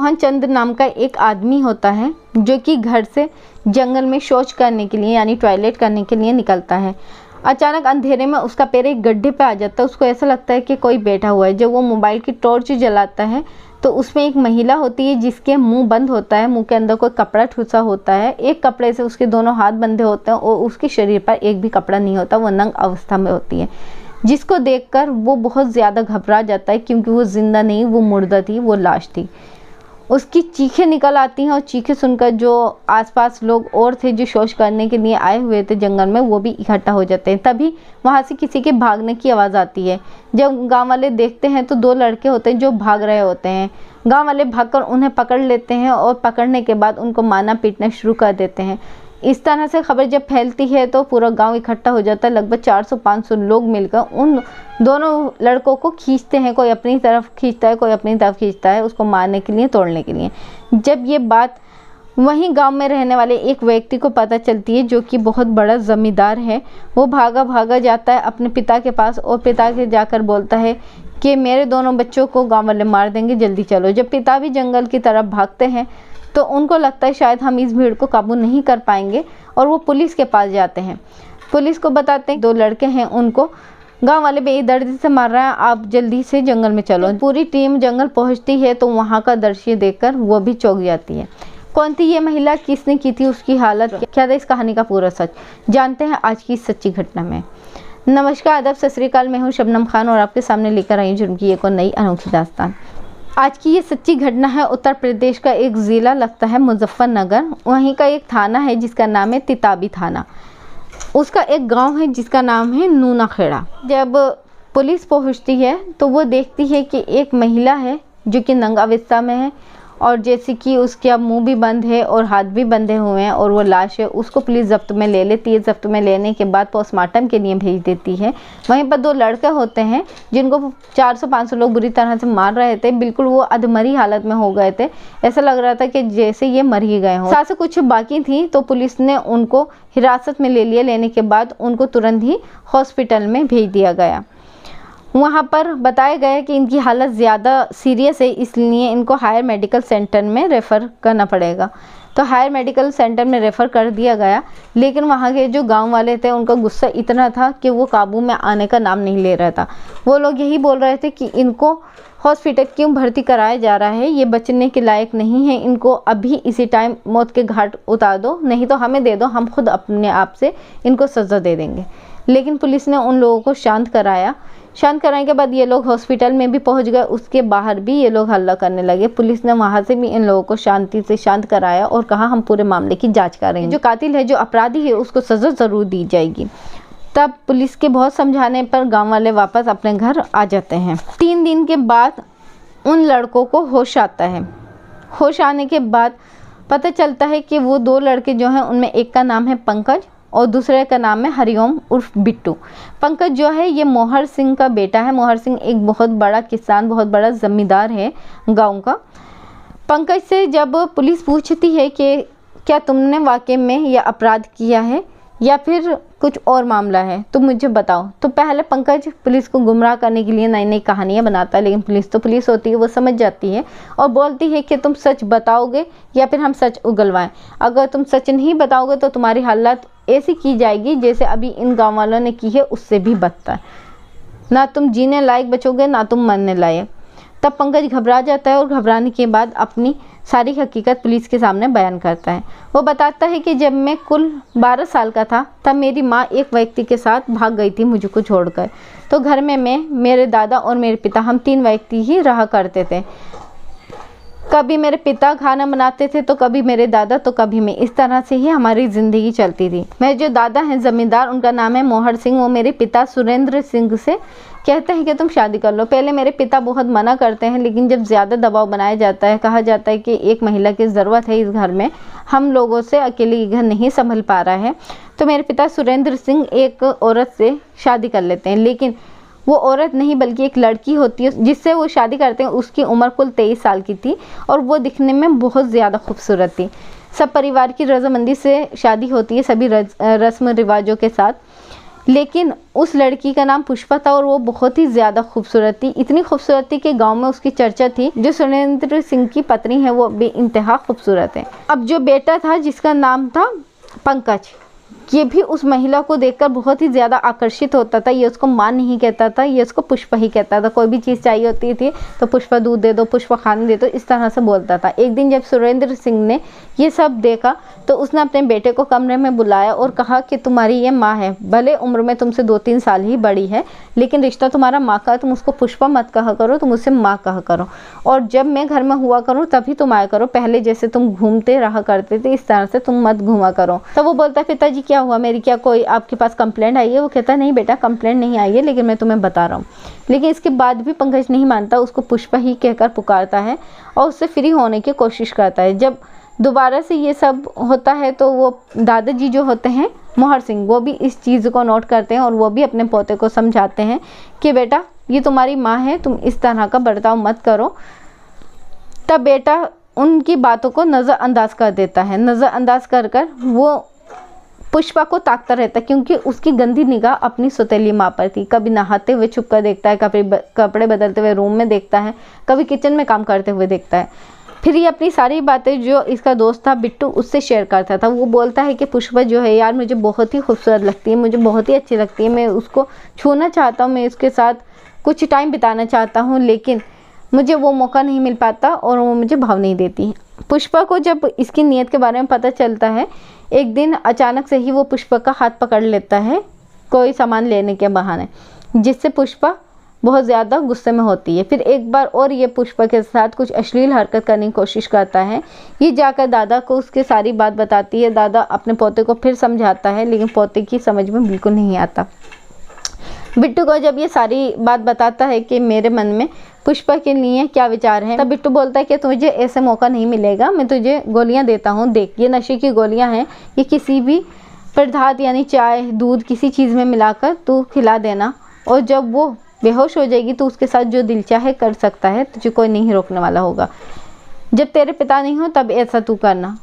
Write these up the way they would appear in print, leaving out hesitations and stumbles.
मोहन चंद्र नाम का एक आदमी होता है जो कि घर से जंगल में शौच करने के लिए यानी टॉयलेट करने के लिए निकलता है। अचानक अंधेरे में उसका पैर एक गड्ढे पे आ जाता है। उसको ऐसा लगता है कि कोई बैठा हुआ है। जब वो मोबाइल की टॉर्च जलाता है तो उसमें एक महिला होती है जिसके मुंह बंद होता है, मुंह के अंदर कोई कपड़ा ठुसा होता है। एक कपड़े से उसके दोनों हाथ बंधे होते हैं और उसके शरीर पर एक भी कपड़ा नहीं होता, वो नंग अवस्था में होती है। जिसको देखकर वो बहुत ज़्यादा घबरा जाता है क्योंकि वो जिंदा नहीं, वो मुर्दा थी, वो लाश थी। उसकी चीखें निकल आती हैं और चीखें सुनकर जो आसपास लोग और थे जो शौच करने के लिए आए हुए थे जंगल में, वो भी इकट्ठा हो जाते हैं। तभी वहाँ से किसी के भागने की आवाज़ आती है। जब गांव वाले देखते हैं तो 2 लड़के होते हैं जो भाग रहे होते हैं। गांव वाले भागकर उन्हें पकड़ लेते हैं और पकड़ने के बाद उनको मारना पीटना शुरू कर देते हैं। इस तरह से खबर जब फैलती है तो पूरा गांव इकट्ठा हो जाता है। लगभग 400-500 लोग मिलकर उन दोनों लड़कों को खींचते हैं। कोई अपनी तरफ खींचता है, कोई अपनी तरफ खींचता है, उसको मारने के लिए, तोड़ने के लिए। जब ये बात वहीं गांव में रहने वाले एक व्यक्ति को पता चलती है जो कि बहुत बड़ा ज़मींदार है, वो भागा भागा जाता है अपने पिता के पास और पिता के जाकर बोलता है कि मेरे दोनों बच्चों को गाँव वाले मार देंगे, जल्दी चलो। जब पिता भी जंगल की तरफ भागते हैं तो उनको लगता है शायद हम इस भीड़ को काबू नहीं कर पाएंगे और वो पुलिस के पास जाते हैं। पुलिस को बताते हैं 2 लड़के हैं, उनको गांव वाले बेदर्दी से मार रहे हैं, आप जल्दी से जंगल में चलो। पूरी टीम जंगल पहुंचती है तो वहां का दृश्य देखकर वो भी चौंक जाती है। कौन थी ये महिला, किसने की थी, उसकी हालत क्या था, इस कहानी का पूरा सच जानते हैं आज की सच्ची घटना में। नमस्कार, आदाब, सत श्री अकाल। मैं हूँ शबनम खान और आपके सामने लेकर आई जुर्म की एक और नई अनोखी दास्तान। आज की ये सच्ची घटना है उत्तर प्रदेश का एक ज़िला लगता है मुजफ्फरनगर, वहीं का एक थाना है जिसका नाम है तिताबी थाना। उसका एक गांव है जिसका नाम है नूना खेड़ा। जब पुलिस पहुंचती है तो वो देखती है कि एक महिला है जो कि नंगा अवस्था में है और जैसे कि उसका मुंह भी बंद है और हाथ भी बंधे हुए हैं और वो लाश है। उसको पुलिस जब्त में ले लेती है। जब्त में लेने के बाद पोस्टमार्टम के लिए भेज देती है। वहीं पर 2 लड़के होते हैं जिनको 400-500 लोग बुरी तरह से मार रहे थे। बिल्कुल वो अधमरी हालत में हो गए थे, ऐसा लग रहा था कि जैसे ये मर ही गए हों। सांसें कुछ बाकी थी तो पुलिस ने उनको हिरासत में ले लिया। लेने के बाद उनको तुरंत ही हॉस्पिटल में भेज दिया गया। वहाँ पर बताया गया कि इनकी हालत ज़्यादा सीरियस है, इसलिए इनको हायर मेडिकल सेंटर में रेफ़र करना पड़ेगा। तो हायर मेडिकल सेंटर में रेफ़र कर दिया गया। लेकिन वहाँ के जो गांव वाले थे उनका गुस्सा इतना था कि वो काबू में आने का नाम नहीं ले रहा था। वो लोग यही बोल रहे थे कि इनको हॉस्पिटल क्यों भर्ती कराया जा रहा है, ये बचने के लायक नहीं है, इनको अभी इसी टाइम मौत के घाट उतार दो, नहीं तो हमें दे दो, हम खुद अपने आप से इनको सज़ा दे देंगे। लेकिन पुलिस ने उन लोगों को शांत कराया। शांत कराने के बाद ये लोग हॉस्पिटल में भी पहुंच गए। उसके बाहर भी ये लोग हल्ला करने लगे। पुलिस ने वहां से भी इन लोगों को शांति से शांत कराया और कहा हम पूरे मामले की जांच करेंगे, जो कातिल है, जो अपराधी है, उसको सज़ा ज़रूर दी जाएगी। तब पुलिस के बहुत समझाने पर गांव वाले वापस अपने घर आ जाते हैं। 3 दिन के बाद उन लड़कों को होश आता है। होश आने के बाद पता चलता है कि वो 2 लड़के जो हैं उनमें एक का नाम है पंकज और दूसरे का नाम है हरिओम उर्फ बिट्टू। पंकज जो है ये मोहर सिंह का बेटा है। मोहर सिंह एक बहुत बड़ा किसान, बहुत बड़ा ज़मींदार है गांव का। पंकज से जब पुलिस पूछती है कि क्या तुमने वाकई में यह अपराध किया है या फिर कुछ और मामला है, तो मुझे बताओ। तो पहले पंकज पुलिस को गुमराह करने के लिए नई नई कहानियाँ बनाता है, लेकिन पुलिस तो पुलिस होती है, वो समझ जाती है और बोलती है कि तुम सच बताओगे या फिर हम सच उगलवाएं। अगर तुम सच नहीं बताओगे तो तुम्हारी हालत ऐसी की जाएगी जैसे अभी इन गाँव वालों ने की है, उससे भी बदतर। ना तुम जीने लायक बचोगे, ना तुम मरने लायक। तब पंकज घबरा जाता है और घबराने के बाद अपनी सारी हकीकत पुलिस के सामने बयान करता है। वो बताता है कि जब मैं कुल 12 साल का था तब मेरी माँ एक व्यक्ति के साथ भाग गई थी मुझको छोड़कर। तो घर में मैं, मेरे दादा और मेरे पिता, हम 3 व्यक्ति ही रहा करते थे। कभी मेरे पिता खाना बनाते थे तो कभी मेरे दादा तो कभी मैं। इस तरह से ही हमारी ज़िंदगी चलती थी। मेरे जो दादा हैं ज़मींदार, उनका नाम है मोहर सिंह, वो मेरे पिता सुरेंद्र सिंह से कहते हैं कि तुम शादी कर लो। पहले मेरे पिता बहुत मना करते हैं, लेकिन जब ज़्यादा दबाव बनाया जाता है, कहा जाता है कि एक महिला की ज़रूरत है इस घर में, हम लोगों से अकेले ये घर नहीं संभल पा रहा है, तो मेरे पिता सुरेंद्र सिंह एक औरत से शादी कर लेते हैं। लेकिन वो औरत नहीं बल्कि एक लड़की होती है जिससे वो शादी करते हैं। उसकी उम्र कुल 23 साल की थी और वो दिखने में बहुत ज़्यादा खूबसूरत थी। सब परिवार की रजामंदी से शादी होती है, सभी रस्म रिवाजों के साथ। लेकिन उस लड़की का नाम पुष्पा था और वो बहुत ही ज़्यादा खूबसूरत थी। इतनी खूबसूरत थी कि गांव में उसकी चर्चा थी। जो सुरेंद्र सिंह की पत्नी है वो बेइंतहा खूबसूरत है। अब जो बेटा था जिसका नाम था पंकज, ये भी उस महिला को देखकर बहुत ही ज़्यादा आकर्षित होता था। ये उसको मां नहीं कहता था, ये उसको पुष्पा ही कहता था। कोई भी चीज़ चाहिए होती थी तो पुष्पा दूध दे दो, पुष्पा खाने दे दो, इस तरह से बोलता था। एक दिन जब सुरेंद्र सिंह ने ये सब देखा तो उसने अपने बेटे को कमरे में बुलाया और कहा कि तुम्हारी ये माँ है, भले उम्र में तुमसे 2-3 साल ही बड़ी है, लेकिन रिश्ता तुम्हारा माँ का, तुम उसको पुष्पा मत कहा करो, तुम उससे माँ कहा करो। और जब मैं घर में हुआ करूँ तभी तुम आया करो, पहले जैसे तुम घूमते रहा करते थे इस तरह से तुम मत घूमा करो। तो वो बोलता है पिताजी क्या हुआ, मेरी क्या कोई आपके पास कंप्लेंट आई है? वो कहता है नहीं बेटा कंप्लेंट नहीं आई है, लेकिन मैं तुम्हें बता रहा हूँ। लेकिन इसके बाद भी पंकज नहीं मानता, उसको पुष्पा ही कहकर पुकारता है और उससे फ्री होने की कोशिश करता है। जब दोबारा से ये सब होता है तो वो दादाजी जो होते हैं मोहर सिंह, वो भी इस चीज़ को नोट करते हैं और वो भी अपने पोते को समझाते हैं कि बेटा ये तुम्हारी माँ है, तुम इस तरह का बर्ताव मत करो। तब बेटा उनकी बातों को नज़रअंदाज कर देता है। नज़रअंदाज कर कर वो पुष्पा को ताकता रहता है, क्योंकि उसकी गंदी निगाह अपनी सौतेली माँ पर थी। कभी नहाते हुए छुप कर देखता है, कपड़े बदलते हुए रूम में देखता है, कभी किचन में काम करते हुए देखता है। फिर ये अपनी सारी बातें जो इसका दोस्त था बिट्टू उससे शेयर करता था। वो बोलता है कि पुष्पा जो है यार मुझे बहुत ही खूबसूरत लगती है, मुझे बहुत ही अच्छी लगती है, मैं उसको छूना चाहता हूँ, मैं उसके साथ कुछ टाइम बिताना चाहता हूँ, लेकिन मुझे वो मौका नहीं मिल पाता और वो मुझे भाव नहीं देती। पुष्पा को जब इसकी नीयत के बारे में पता चलता है, एक दिन अचानक से ही वो पुष्पा का हाथ पकड़ लेता है कोई सामान लेने के बहाने, जिससे पुष्पा बहुत ज़्यादा गुस्से में होती है। फिर एक बार और ये पुष्पा के साथ कुछ अश्लील हरकत करने की कोशिश करता है। ये जाकर दादा को उसकी सारी बात बताती है। दादा अपने पोते को फिर समझाता है, लेकिन पोते की समझ में बिल्कुल नहीं आता। बिट्टू को जब ये सारी बात बताता है कि मेरे मन में पुष्पा के लिए क्या विचार है, तब बिट्टू बोलता है कि तुझे ऐसे मौका नहीं मिलेगा, मैं तुझे गोलियां देता हूँ, देख ये नशे की गोलियां हैं, ये किसी भी पदार्थ यानी चाय दूध किसी चीज़ में मिलाकर तू खिला देना, और जब वो बेहोश हो जाएगी तो उसके साथ जो दिल चाहे कर सकता है, तुझे कोई नहीं रोकने वाला होगा। जब तेरे पिता नहीं हो तब ऐसा तू करना।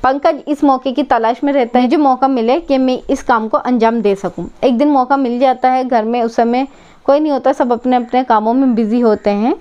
पंकज इस मौके की तलाश में रहता है, जो मौका मिले कि मैं इस काम को अंजाम दे सकूं। एक दिन मौका मिल जाता है, घर में उस समय कोई नहीं होता, सब अपने अपने कामों में बिजी होते हैं।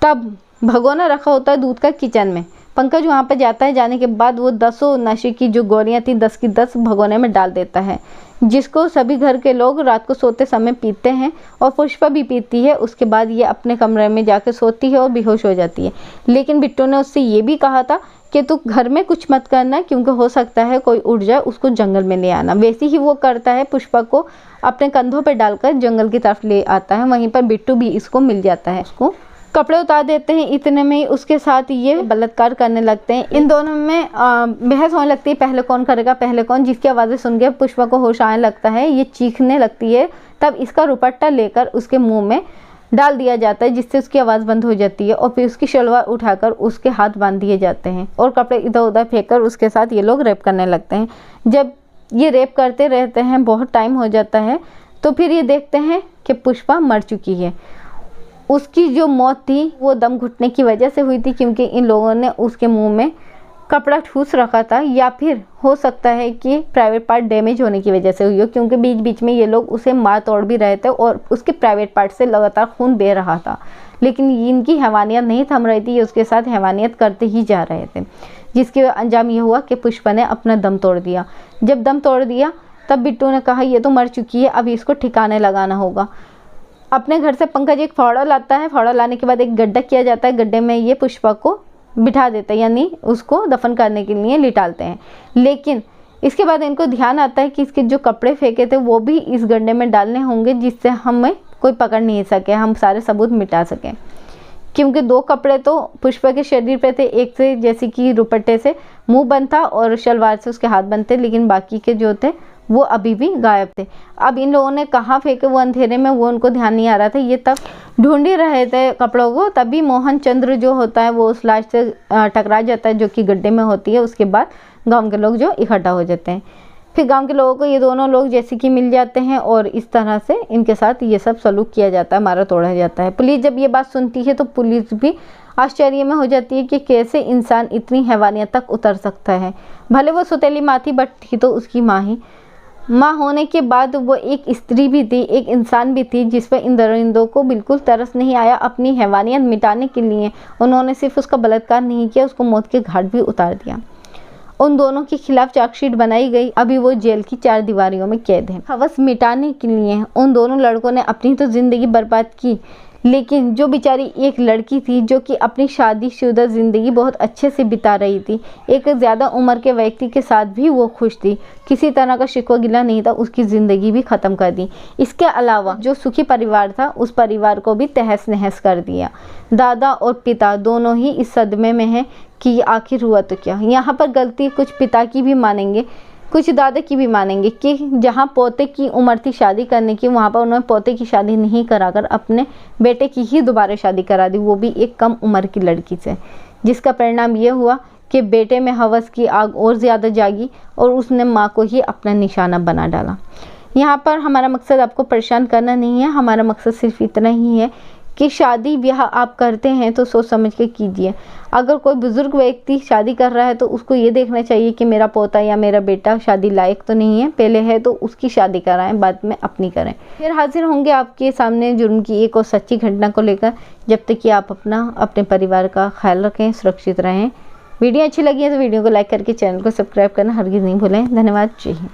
तब भगोना रखा होता है दूध का किचन में। पंकज वहाँ पर जाता है, जाने के बाद वो 10 नशे की जो गोलियाँ थी 10 की 10 भगोने में डाल देता है, जिसको सभी घर के लोग रात को सोते समय पीते हैं और पुष्पा भी पीती है। उसके बाद ये अपने कमरे में जाकर सोती है और बेहोश हो जाती है। लेकिन बिट्टू ने उससे ये भी कहा था कि तू घर में कुछ मत करना, क्योंकि हो सकता है कोई उड़ जाए, उसको जंगल में ले आना। वैसे ही वो करता है, पुष्पा को अपने कंधों पर डालकर जंगल की तरफ ले आता है। वहीं पर बिट्टू भी इसको मिल जाता है, उसको कपड़े उतार देते हैं। इतने में ही उसके साथ ये बलात्कार करने लगते हैं। इन दोनों में बहस होने लगती है, पहले कौन करेगा पहले कौन। जिसकी आवाज़ें सुन के पुष्पा को होश आने लगता है, ये चीखने लगती है। तब इसका दुपट्टा लेकर उसके मुंह में डाल दिया जाता है, जिससे उसकी आवाज़ बंद हो जाती है, और फिर उसकी शलवार उठाकर उसके हाथ बांध दिए जाते हैं और कपड़े इधर उधर फेंक कर उसके साथ ये लोग रेप करने लगते हैं। जब ये रेप करते रहते हैं, बहुत टाइम हो जाता है, तो फिर ये देखते हैं कि पुष्पा मर चुकी है। उसकी जो मौत थी वो दम घुटने की वजह से हुई थी, क्योंकि इन लोगों ने उसके मुंह में कपड़ा ठूस रखा था, या फिर हो सकता है कि प्राइवेट पार्ट डैमेज होने की वजह से हुई हो, क्योंकि बीच बीच में ये लोग उसे मार तोड़ भी रहे थे और उसके प्राइवेट पार्ट से लगातार खून बह रहा था। लेकिन इनकी हैवानियत नहीं थम रही थी, ये उसके साथ हैवानियत करते ही जा रहे थे, जिसके अंजाम ये हुआ कि पुष्पा ने अपना दम तोड़ दिया। जब दम तोड़ दिया तब बिट्टू ने कहा ये तो मर चुकी है, अब इसको ठिकाने लगाना होगा। अपने घर से पंकज एक फावड़ा लाता है। फावड़ा लाने के बाद एक गड्ढा किया जाता है, गड्ढे में ये पुष्पा को बिठा देते हैं, यानी उसको दफन करने के लिए लिटालते हैं। लेकिन इसके बाद इनको ध्यान आता है कि इसके जो कपड़े फेंके थे वो भी इस गड्ढे में डालने होंगे, जिससे हमें कोई पकड़ नहीं सके, हम सारे सबूत मिटा सकें। क्योंकि 2 कपड़े तो पुष्पा के शरीर पे थे, एक से जैसे कि दुपट्टे से मुंह बंद था और शलवार से उसके हाथ बंद थे, लेकिन बाकी के जो थे वो अभी भी गायब थे। अब इन लोगों ने कहाँ फेंके वो अंधेरे में, वो उनको ध्यान नहीं आ रहा था। ये तब ढूंढ ही रहे थे कपड़ों को, तभी मोहन चंद्र जो होता है वो उस लाश से टकरा जाता है, जो कि गड्ढे में होती है। उसके बाद गांव के लोग जो इकट्ठा हो जाते हैं, फिर गांव के लोगों को ये दोनों लोग जैसे कि मिल जाते हैं और इस तरह से इनके साथ ये सब सलूक किया जाता है, मारा तोड़ा जाता है। पुलिस जब ये बात सुनती है तो पुलिस भी आश्चर्य में हो जाती है कि कैसे इंसान इतनी हैवानियत तक उतर सकता है। भले वो सौतेली माँ थी, बट थी तो उसकी माँ ही। माँ होने के बाद वो एक स्त्री भी थी, एक इंसान भी थी, जिस पर इन दरिंदों को बिल्कुल तरस नहीं आया। अपनी हैवानियत मिटाने के लिए उन्होंने सिर्फ उसका बलात्कार नहीं किया, उसको मौत के घाट भी उतार दिया। उन दोनों के खिलाफ चार्जशीट बनाई गई। अभी वो जेल की 4 दीवारियों में कैद है। हवस मिटाने के लिए उन दोनों लड़कों ने अपनी तो ज़िंदगी बर्बाद की, लेकिन जो बेचारी एक लड़की थी जो कि अपनी शादीशुदा ज़िंदगी बहुत अच्छे से बिता रही थी, एक ज़्यादा उम्र के व्यक्ति के साथ भी वो खुश थी, किसी तरह का शिकवा गिला नहीं था, उसकी ज़िंदगी भी ख़त्म कर दी। इसके अलावा जो सुखी परिवार था, उस परिवार को भी तहस नहस कर दिया। दादा और पिता दोनों ही इस सदमे में हैं कि आखिर हुआ तो क्या। यहाँ पर गलती कुछ पिता की भी मानेंगे, कुछ दादा की भी मानेंगे कि जहाँ पोते की उम्र थी शादी करने की, वहाँ पर उन्होंने पोते की शादी नहीं कराकर अपने बेटे की ही दोबारा शादी करा दी, वो भी एक कम उम्र की लड़की से, जिसका परिणाम ये हुआ कि बेटे में हवस की आग और ज़्यादा जागी और उसने माँ को ही अपना निशाना बना डाला। यहाँ पर हमारा मकसद आपको परेशान करना नहीं है, हमारा मकसद सिर्फ इतना ही है कि शादी ब्याह आप करते हैं तो सोच समझ के कीजिए। अगर कोई बुज़ुर्ग व्यक्ति शादी कर रहा है तो उसको ये देखना चाहिए कि मेरा पोता या मेरा बेटा शादी लायक तो नहीं है, पहले है तो उसकी शादी कराएं, बाद में अपनी करें। फिर हाजिर होंगे आपके सामने जुर्म की एक और सच्ची घटना को लेकर। जब तक कि आप अपने परिवार का ख्याल रखें, सुरक्षित रहें। वीडियो अच्छी लगी है तो वीडियो को लाइक करके चैनल को सब्सक्राइब करना हरगिज़ नहीं भूलें। धन्यवाद। जय हिंद।